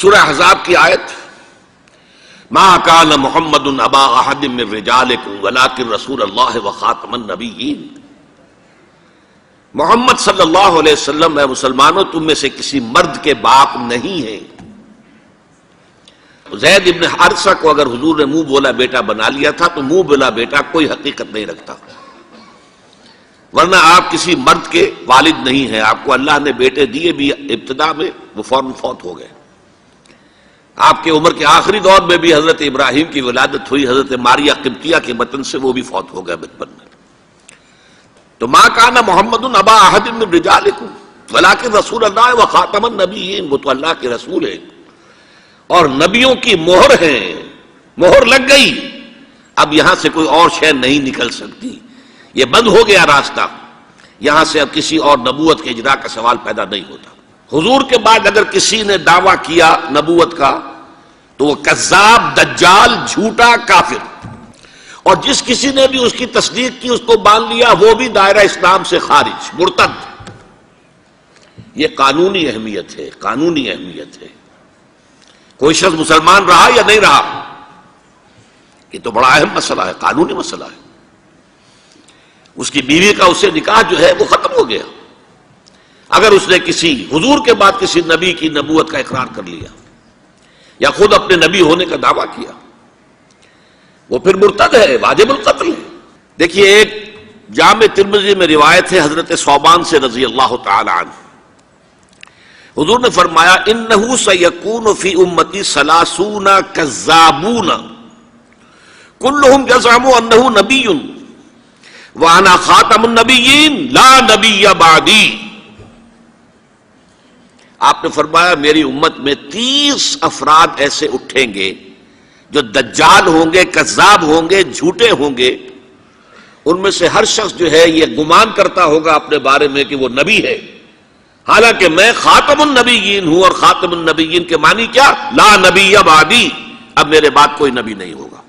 سورہ احزاب کی آیت ما کان محمد ابا احد من رجالکم ولکن رسول اللہ وخاتم النبیین، محمد صلی اللہ علیہ وسلم اے مسلمانوں تم میں سے کسی مرد کے باپ نہیں ہیں۔ زید ابن حارثہ کو اگر حضور نے منہ بولا بیٹا بنا لیا تھا تو منہ بولا بیٹا کوئی حقیقت نہیں رکھتا، ورنہ آپ کسی مرد کے والد نہیں ہیں۔ آپ کو اللہ نے بیٹے دیے بھی ابتدا میں، وہ فوراً فوت ہو گئے۔ آپ کے عمر کے آخری دور میں بھی حضرت ابراہیم کی ولادت ہوئی حضرت ماریہ قبطیہ کے بطن سے، وہ بھی فوت ہو گئے بچپن میں۔ تو ما کان محمد ابا احد من رجالکم ولکن رسول اللہ وخاتم النبیین، وہ تو اللہ کے رسول ہیں اور نبیوں کی مہر ہیں، مہر لگ گئی، اب یہاں سے کوئی اور شے نہیں نکل سکتی، یہ بند ہو گیا راستہ، یہاں سے اب کسی اور نبوت کے اجرا کا سوال پیدا نہیں ہوتا۔ حضور کے بعد اگر کسی نے دعویٰ کیا نبوت کا تو وہ کذاب، دجال، جھوٹا، کافر، اور جس کسی نے بھی اس کی تصدیق کی، اس کو باندھ لیا، وہ بھی دائرہ اسلام سے خارج، مرتد۔ یہ قانونی اہمیت ہے، قانونی اہمیت ہے۔ کوئی شخص مسلمان رہا یا نہیں رہا، یہ تو بڑا اہم مسئلہ ہے، قانونی مسئلہ ہے۔ اس کی بیوی کا اس سے نکاح جو ہے وہ ختم ہو گیا اگر اس نے کسی حضور کے بعد کسی نبی کی نبوت کا اقرار کر لیا یا خود اپنے نبی ہونے کا دعویٰ کیا، وہ پھر مرتد ہے، واجب القتل ہے۔ دیکھیے ایک جامع ترمذی میں روایت ہے حضرت ثوبان سے رضی اللہ تعالی عنہ، حضور نے فرمایا انہ سیکون فی امتی ثلاثون کذابون کلہم یزعم انہ نبی وانا خاتم النبیین لا نبی بعدی۔ آپ نے فرمایا میری امت میں 30 افراد ایسے اٹھیں گے جو دجال ہوں گے، کذاب ہوں گے، جھوٹے ہوں گے، ان میں سے ہر شخص جو ہے یہ گمان کرتا ہوگا اپنے بارے میں کہ وہ نبی ہے، حالانکہ میں خاتم النبیین ہوں، اور خاتم النبیین کے معنی کیا؟ لا نبی بعدی، اب میرے بعد کوئی نبی نہیں ہوگا۔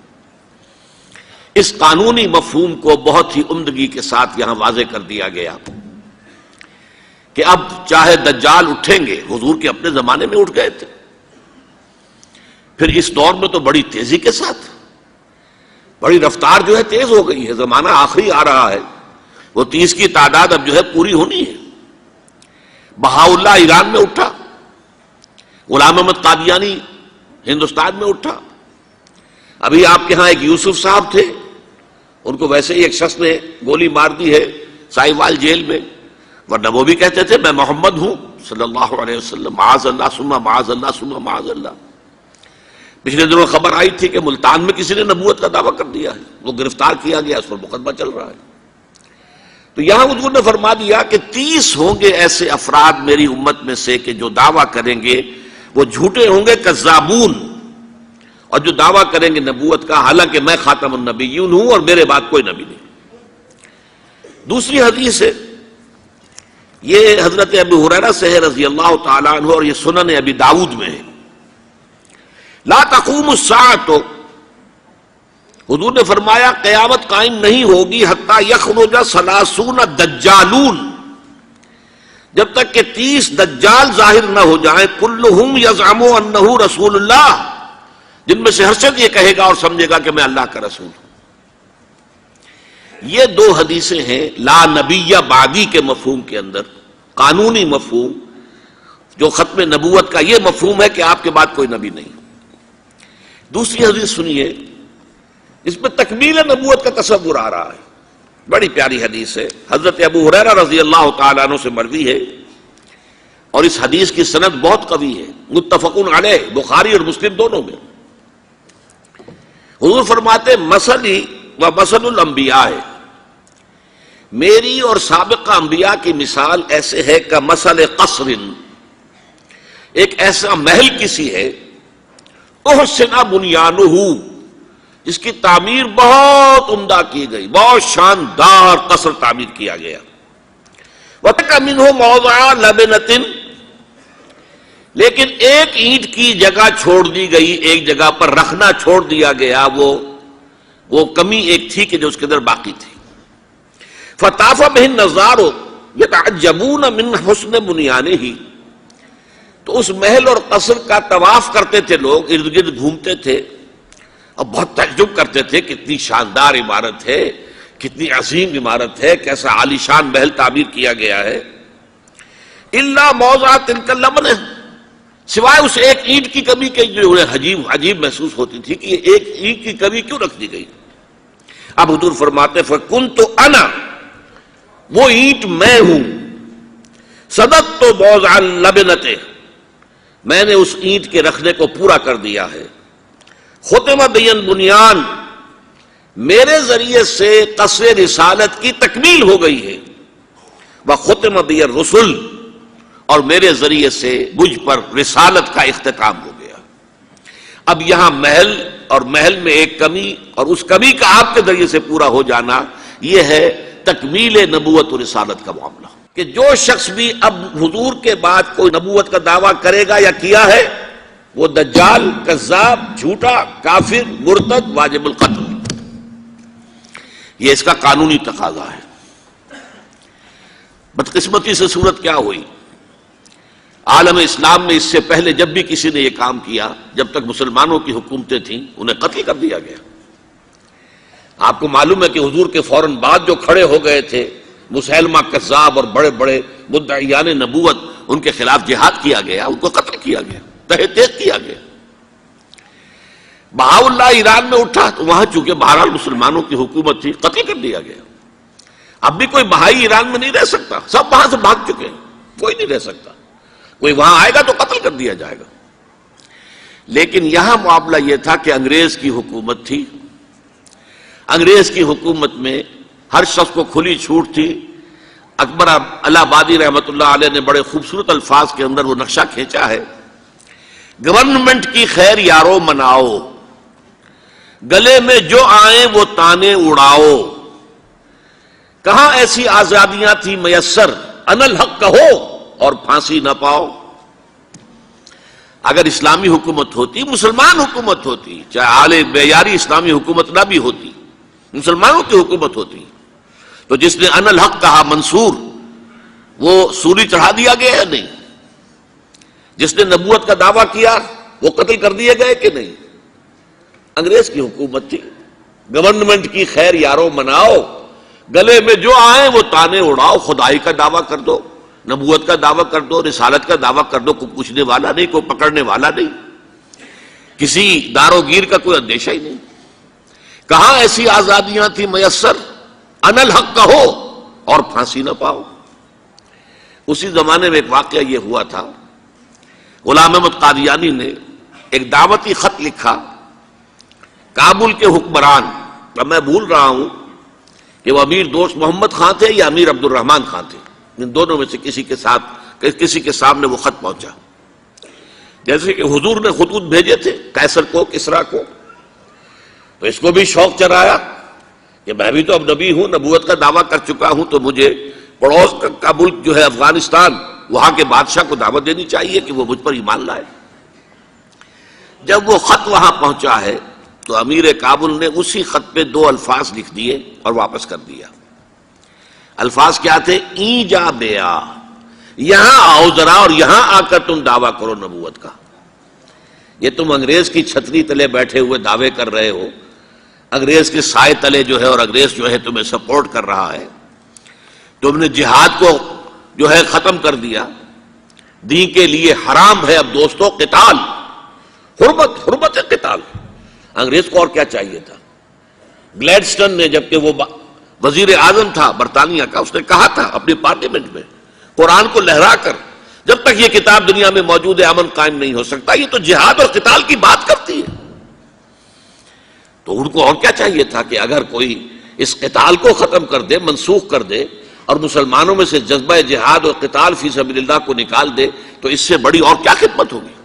اس قانونی مفہوم کو بہت ہی عمدگی کے ساتھ یہاں واضح کر دیا گیا کہ اب چاہے دجال اٹھیں گے، حضور کے اپنے زمانے میں اٹھ گئے تھے، پھر اس دور میں تو بڑی تیزی کے ساتھ، بڑی رفتار جو ہے تیز ہو گئی ہے، زمانہ آخری آ رہا ہے، وہ 30 کی تعداد اب جو ہے پوری ہونی ہے۔ بہاءاللہ ایران میں اٹھا، غلام احمد قادیانی ہندوستان میں اٹھا، ابھی آپ کے ہاں ایک یوسف صاحب تھے، ان کو ویسے ہی ایک شخص نے گولی مار دی ہے سائی وال جیل میں، ورنہ وہ بھی کہتے تھے میں محمد ہوں صلی اللہ علیہ وسلم، معاذ اللہ ثم معاذ اللہ ثم معاذ اللہ۔ پچھلے دنوں خبر آئی تھی کہ ملتان میں کسی نے نبوت کا دعویٰ کر دیا ہے، وہ گرفتار کیا گیا، اس پر مقدمہ چل رہا ہے۔ تو یہاں حضور نے فرما دیا کہ 30 ہوں گے ایسے افراد میری امت میں سے کہ جو دعویٰ کریں گے وہ جھوٹے ہوں گے، کذابون، اور جو دعویٰ کریں گے نبوت کا، حالانکہ میں خاتم النبیین ہوں اور میرے بعد کوئی نبی نہیں۔ دوسری حدیث ہے، یہ حضرت ابو ہریرہ سے ہے رضی اللہ تعالیٰ عنہ، اور یہ سنن ابی داؤد میں ہے۔ لا تقوم الساعۃ، حضور نے فرمایا قیامت قائم نہیں ہوگی حتیٰ یخرج 30 دجالون، جب تک کہ 30 دجال ظاہر نہ ہو جائیں، کلہم یزعم انہ رسول اللہ، جن میں سے ہر شخص یہ کہے گا اور سمجھے گا کہ میں اللہ کا رسول ہوں۔ یہ دو حدیثیں ہیں لا نبی بعدی کے مفہوم کے اندر، قانونی مفہوم، جو ختم نبوت کا یہ مفہوم ہے کہ آپ کے بعد کوئی نبی نہیں۔ دوسری حدیث سنیے، اس میں تکمیل نبوت کا تصور آ رہا ہے، بڑی پیاری حدیث ہے، حضرت ابو ہریرہ رضی اللہ تعالیٰ عنہ سے مروی ہے، اور اس حدیث کی سند بہت قوی ہے، متفقون علیہ، بخاری اور مسلم دونوں میں۔ حضور فرماتے مثلی و مثل الانبیاء، میری اور سابقہ انبیاء کی مثال ایسے ہے کہ مثل قصر، ایک ایسا محل کسی ہے، احسن بنیانہ، جس کی تعمیر بہت عمدہ کی گئی، بہت شاندار قصر تعمیر کیا گیا، وَتَرَكَ مِنْهُ مَوْضِعَ لَبْنَةٍ، لیکن ایک اینٹ کی جگہ چھوڑ دی گئی، ایک جگہ پر رکھنا چھوڑ دیا گیا، وہ کمی ایک تھی کہ جو اس کے اندر باقی تھی۔ فَطَافَ بِهِ النَّظَارُ يَتَعَجَّبُونَ مِنْ حُسْنِ بُنْيَانِهِ، تو اس محل اور قصر کا طواف کرتے تھے لوگ، ارد گرد گھومتے تھے اور بہت تعجب کرتے تھے کتنی شاندار عمارت ہے، کتنی عظیم عمارت ہے، کیسا عالی شان محل تعمیر کیا گیا ہے. الا موضع تلک اللبنہ، سوائے اس ایک اینٹ کی کمی کے جو انہیں عجیب محسوس ہوتی تھی کہ یہ ایک اینٹ کی کمی کیوں رکھ دی گئی. اب حضور فرماتے فکنت انا، وہ اینٹ میں ہوں، صدقت موضع اللبنۃ، میں نے اس اینٹ کے رکھنے کو پورا کر دیا ہے. ختم بی البنیان، میرے ذریعے سے قصر رسالت کی تکمیل ہو گئی ہے. وختم بی الرسل، اور میرے ذریعے سے مجھ پر رسالت کا اختتام ہو گیا. اب یہاں محل اور محل میں ایک کمی اور اس کمی کا آپ کے ذریعے سے پورا ہو جانا، یہ ہے تکمیل نبوت و رسالت کا معاملہ. کہ جو شخص بھی اب حضور کے بعد کوئی نبوت کا دعویٰ کرے گا یا کیا ہے، وہ دجال، کذاب، جھوٹا، کافر، مرتد، واجب القتل. یہ اس کا قانونی تقاضا ہے. بدقسمتی سے صورت کیا ہوئی، عالم اسلام میں اس سے پہلے جب بھی کسی نے یہ کام کیا، جب تک مسلمانوں کی حکومتیں تھیں، انہیں قتل کر دیا گیا. آپ کو معلوم ہے کہ حضور کے فوراً بعد جو کھڑے ہو گئے تھے مسیلمہ کذاب اور بڑے بڑے مدعیان نبوت، ان کے خلاف جہاد کیا گیا، ان کو قتل کیا گیا، تہہ تیغ کیا گیا. بہاء اللہ ایران میں اٹھا تو وہاں چونکہ بہرحال مسلمانوں کی حکومت تھی، قتل کر دیا گیا. اب بھی کوئی بہائی ایران میں نہیں رہ سکتا، سب وہاں سے بھاگ چکے ہیں، کوئی نہیں رہ سکتا. کوئی وہاں آئے گا تو قتل کر دیا جائے گا. لیکن یہاں معاملہ یہ تھا کہ انگریز کی حکومت تھی. انگریز کی حکومت میں ہر شخص کو کھلی چھوٹ تھی. اکبر الہ آبادی رحمۃ اللہ علیہ نے بڑے خوبصورت الفاظ کے اندر وہ نقشہ کھینچا ہے، گورنمنٹ کی خیر یارو مناؤ، گلے میں جو آئیں وہ تانے اڑاؤ. کہاں ایسی آزادیاں تھی میسر، ان الحق کہو اور پھانسی نہ پاؤ. اگر اسلامی حکومت ہوتی، مسلمان حکومت ہوتی، چاہے اعلی معیاری اسلامی حکومت نہ بھی ہوتی، مسلمانوں کی حکومت ہوتی، تو جس نے ان الحق کہا منصور، وہ سولی چڑھا دیا گیا یا نہیں؟ جس نے نبوت کا دعویٰ کیا وہ قتل کر دیے گئے کہ نہیں؟ انگریز کی حکومت تھی. گورنمنٹ کی خیر یارو مناؤ، گلے میں جو آئیں وہ تانے اڑاؤ. خدائی کا دعویٰ کر دو، نبوت کا دعویٰ کر دو، رسالت کا دعویٰ کر دو، کوئی پوچھنے والا نہیں، کوئی پکڑنے والا نہیں، کسی دار و گیر کا کوئی اندیشہ ہی نہیں. کہاں ایسی آزادیاں تھیں میسر، ان الحق کہو اور پھانسی نہ پاؤ. اسی زمانے میں ایک واقعہ یہ ہوا تھا، غلام احمد قادیانی نے ایک دعوتی خط لکھا کابل کے حکمران، اب میں بھول رہا ہوں کہ وہ امیر دوست محمد خان تھے یا امیر عبد الرحمان خان تھے، ان دونوں میں سے کسی کے سامنے وہ خط پہنچا. جیسے کہ حضور نے خطوط بھیجے تھے قیصر کو، کسریٰ کو، تو اس کو بھی شوق چرایا کہ میں بھی تو اب نبی ہوں، نبوت کا دعویٰ کر چکا ہوں، تو مجھے پڑوس کا ملک جو ہے افغانستان، وہاں کے بادشاہ کو دعوت دینی چاہیے کہ وہ مجھ پر ایمان لائے. جب وہ خط وہاں پہنچا ہے تو امیر کابل نے اسی خط پہ 2 الفاظ لکھ دیے اور واپس کر دیا. الفاظ کیا تھے؟ ای جا بیا، یہاں آؤ ذرا اور یہاں آ کر تم دعویٰ کرو نبوت کا. یہ تم انگریز کی چھتری تلے بیٹھے ہوئے دعوے کر رہے ہو، انگریز کے سائے تلے جو ہے، اور انگریز جو ہے تمہیں سپورٹ کر رہا ہے. تم نے جہاد کو جو ہے ختم کر دیا، دین کے لیے حرام ہے اب دوستو قتال، حرمت قتال. انگریز کو اور کیا چاہیے تھا؟ گلیڈسٹن نے، جبکہ وہ وزیر اعظم تھا برطانیہ کا، اس نے کہا تھا اپنی پارلیمنٹ میں قرآن کو لہرا کر، جب تک یہ کتاب دنیا میں موجود ہے امن قائم نہیں ہو سکتا. یہ تو جہاد اور قتال کی بات کرتی ہے. تو ان کو اور کیا چاہیے تھا کہ اگر کوئی اس قتال کو ختم کر دے، منسوخ کر دے، اور مسلمانوں میں سے جذبہ جہاد اور قتال فی سبیل اللہ کو نکال دے، تو اس سے بڑی اور کیا خدمت ہوگی.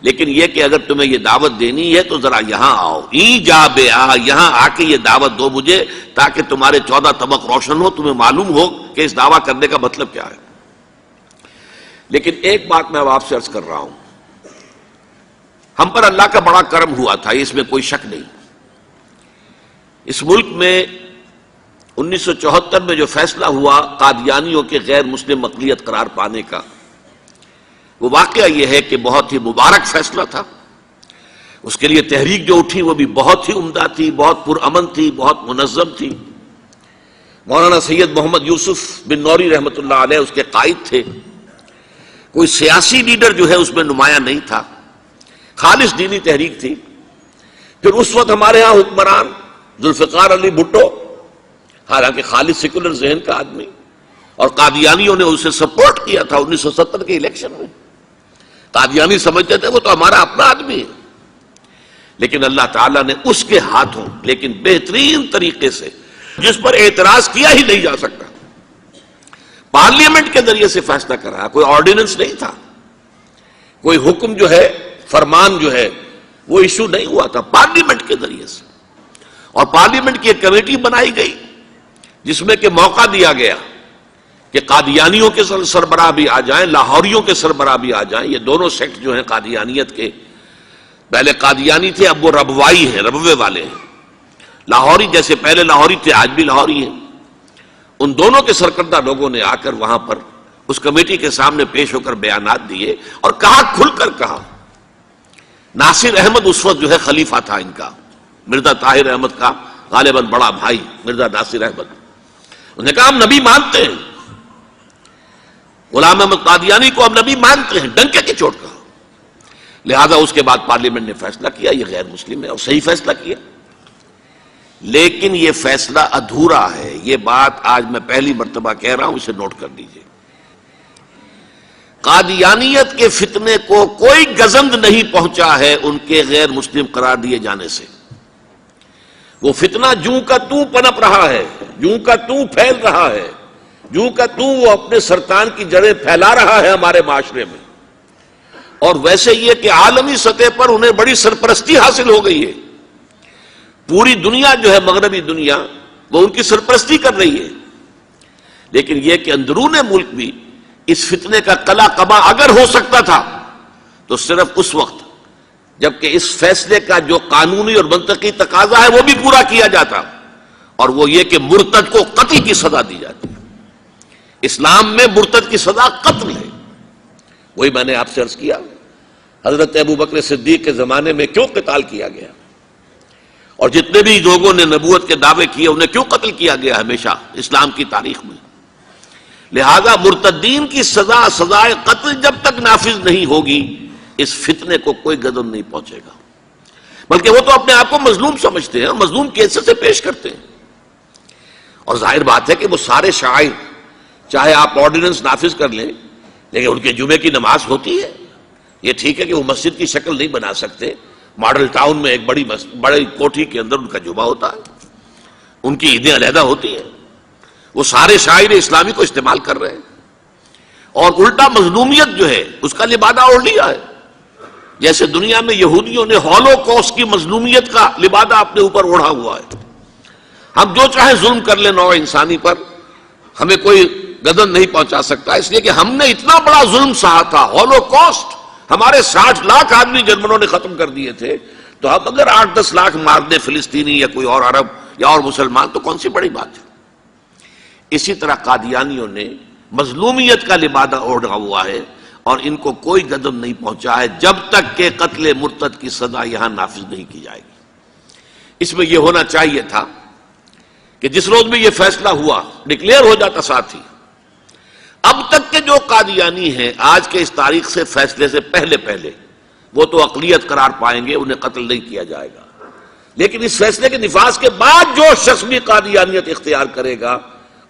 لیکن یہ کہ اگر تمہیں یہ دعوت دینی ہے تو ذرا یہاں آؤ، ای جا بے آ، یہاں آ کے یہ دعوت دو مجھے، تاکہ تمہارے 14 طبق روشن ہو، تمہیں معلوم ہو کہ اس دعویٰ کرنے کا مطلب کیا ہے. لیکن ایک بات میں اب آپ سے عرض کر رہا ہوں، ہم پر اللہ کا بڑا کرم ہوا تھا، اس میں کوئی شک نہیں. اس ملک میں 1974 میں جو فیصلہ ہوا قادیانیوں کے غیر مسلم اقلیت قرار پانے کا، وہ واقعہ یہ ہے کہ بہت ہی مبارک فیصلہ تھا. اس کے لیے تحریک جو اٹھی وہ بھی بہت ہی عمدہ تھی، بہت پرامن تھی، بہت منظم تھی. مولانا سید محمد یوسف بن نوری رحمۃ اللہ علیہ اس کے قائد تھے. کوئی سیاسی لیڈر جو ہے اس میں نمایاں نہیں تھا، خالص دینی تحریک تھی. پھر اس وقت ہمارے ہاں حکمران ذوالفقار علی بھٹو، حالانکہ خالص سیکولر ذہن کا آدمی، اور قادیانیوں نے اسے سپورٹ کیا تھا 1970 کے الیکشن میں. قادیانی سمجھتے تھے وہ تو ہمارا اپنا آدمی ہے. لیکن اللہ تعالیٰ نے اس کے ہاتھوں لیکن بہترین طریقے سے، جس پر اعتراض کیا ہی نہیں جا سکتا، پارلیمنٹ کے ذریعے سے فیصلہ کرا. کوئی آرڈیننس نہیں تھا، کوئی حکم جو ہے، فرمان جو ہے وہ ایشو نہیں ہوا تھا، پارلیمنٹ کے ذریعے سے. اور پارلیمنٹ کی ایک کمیٹی بنائی گئی جس میں کہ موقع دیا گیا کہ قادیانیوں کے سربراہ بھی آ جائیں، لاہوریوں کے سربراہ بھی آ جائیں. یہ دونوں سیکٹ جو ہیں قادیانیت کے، پہلے قادیانی تھے اب وہ ربوائی ہیں، ربوے والے ہیں. لاہوری جیسے پہلے لاہوری تھے آج بھی لاہوری ہیں. ان دونوں کے سرکردہ لوگوں نے آ کر وہاں پر اس کمیٹی کے سامنے پیش ہو کر بیانات دیے اور کہا، کھل کر کہا. ناصر احمد اس وقت جو ہے خلیفہ تھا ان کا، مرزا طاہر احمد کا غالباً بڑا بھائی مرزا ناصر احمد. انہوں نے کہا ہم نبی مانتے ہیں، غلام احمد قادیانی کو ہم نبی مانتے ہیں، ڈنکے کی چوٹ کہا. لہذا اس کے بعد پارلیمنٹ نے فیصلہ کیا یہ غیر مسلم ہے، اور صحیح فیصلہ کیا. لیکن یہ فیصلہ ادھورا ہے. یہ بات آج میں پہلی مرتبہ کہہ رہا ہوں، اسے نوٹ کر لیجئے. قادیانیت کے فتنے کو کوئی گزند نہیں پہنچا ہے ان کے غیر مسلم قرار دیے جانے سے. وہ فتنہ جوں کا توں پنپ رہا ہے، جوں کا توں پھیل رہا ہے، جوں کا توں وہ اپنے سرطان کی جڑیں پھیلا رہا ہے ہمارے معاشرے میں. اور ویسے یہ کہ عالمی سطح پر انہیں بڑی سرپرستی حاصل ہو گئی ہے. پوری دنیا جو ہے، مغربی دنیا، وہ ان کی سرپرستی کر رہی ہے. لیکن یہ کہ اندرون ملک بھی اس فتنے کا قلع قبا اگر ہو سکتا تھا تو صرف اس وقت جبکہ اس فیصلے کا جو قانونی اور منطقی تقاضا ہے وہ بھی پورا کیا جاتا، اور وہ یہ کہ مرتد کو قتل کی سزا دی جاتی. اسلام میں مرتد کی سزا قتل ہے. وہی میں نے آپ سے عرض کیا، حضرت ابوبکر صدیق کے زمانے میں کیوں قتال کیا گیا، اور جتنے بھی لوگوں نے نبوت کے دعوے کیے انہیں کیوں قتل کیا گیا ہمیشہ اسلام کی تاریخ میں. لہذا مرتدین کی سزا، سزائے قتل جب تک نافذ نہیں ہوگی اس فتنے کو کوئی گزند نہیں پہنچے گا. بلکہ وہ تو اپنے آپ کو مظلوم سمجھتے ہیں، مظلوم کی حیثیت سے پیش کرتے ہیں. اور ظاہر بات ہے کہ وہ سارے شاعر، چاہے آپ آرڈیننس نافذ کر لیں، لیکن ان کے جمعے کی نماز ہوتی ہے. یہ ٹھیک ہے کہ وہ مسجد کی شکل نہیں بنا سکتے، ماڈل ٹاؤن میں ایک بڑی کوٹھی کے اندر ان کا جمعہ ہوتا ہے، ان کی عیدیں علیحدہ ہوتی ہیں. وہ سارے شاعر اسلامی کو استعمال کر رہے ہیں، اور الٹا مظلومیت جو ہے اس کا لبادہ اوڑھ لیا ہے. جیسے دنیا میں یہودیوں نے ہولوکوسٹ کی مظلومیت کا لبادہ اپنے اوپر اوڑھا ہوا ہے. ہم جو چاہے ظلم کر لیں نوع انسانی پر، ہمیں کوئی گزند نہیں پہنچا سکتا، اس لیے کہ ہم نے اتنا بڑا ظلم سہا تھا. ہولوکوسٹ ہمارے 60 لاکھ آدمی جرمنوں نے ختم کر دیے تھے، تو ہم اگر 8-10 لاکھ مار دیں فلسطینی یا کوئی اور عرب یا اور مسلمان تو کون سی بڑی بات ہے. اسی طرح قادیانیوں نے مظلومیت کا لبادہ اوڑھا ہوا ہے، اور ان کو کوئی گزند نہیں پہنچا ہے جب تک کہ قتل مرتد کی سزا یہاں نافذ نہیں کی جائے گی. اس میں یہ ہونا چاہیے تھا کہ جس روز میں یہ فیصلہ ہوا ڈکلیئر ہو جاتا ساتھ ہی. اب تک کے جو قادیانی ہیں آج کے اس تاریخ سے فیصلے سے پہلے وہ تو اقلیت قرار پائیں گے، انہیں قتل نہیں کیا جائے گا. لیکن اس فیصلے کے نفاذ کے بعد جو شخص بھی قادیانیت اختیار کرے گا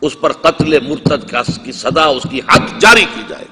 اس پر قتل مرتد کی سزا، اس کی حد جاری کی جائے گی.